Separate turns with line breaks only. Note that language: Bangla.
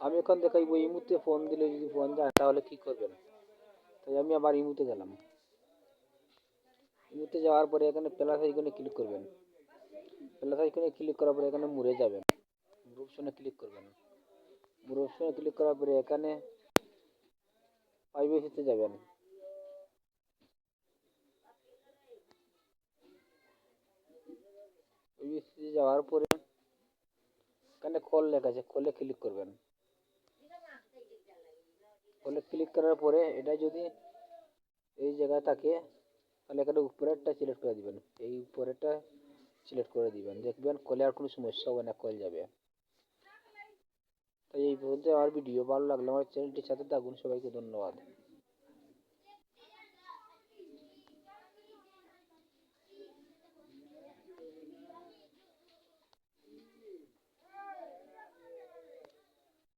আমি এখন দেখাইবো ইমুতে ফোন দিলে যদি ফোন যায় তাহলে কি করবেন। তাই আমি আবার ইমুতে গেলাম। ইমুতে যাওয়ার পরে এখানে প্লাস আইকনে ক্লিক করবেন। প্লাস আইকনে ক্লিক করার পরে এখানে মুড়ে যাবেন, মুড়ে অপশনে ক্লিক করবেন। মুড়ে অপশনে ক্লিক করার পরে এখানে প্রাইভেসিতে যাবেন। প্রাইভেসিতে যাওয়ার পরে এখানে কল লেখা আছে, কলে ক্লিক করবেন। কলে ক্লিক করার পরে এটা যদি এই জায়গায় থাকে তাহলে এখানে উপরেরটা সিলেক্ট করে দিবেন, এই উপরেরটা সিলেক্ট করে দিবেন, দেখবেন কলে আর কোনো সমস্যা হবে না, কল যাবে। তাই এই পর্যন্ত আমার ভিডিও ভালো লাগলে আমার চ্যানেলটির সাথে থাকুন। সবাইকে ধন্যবাদ।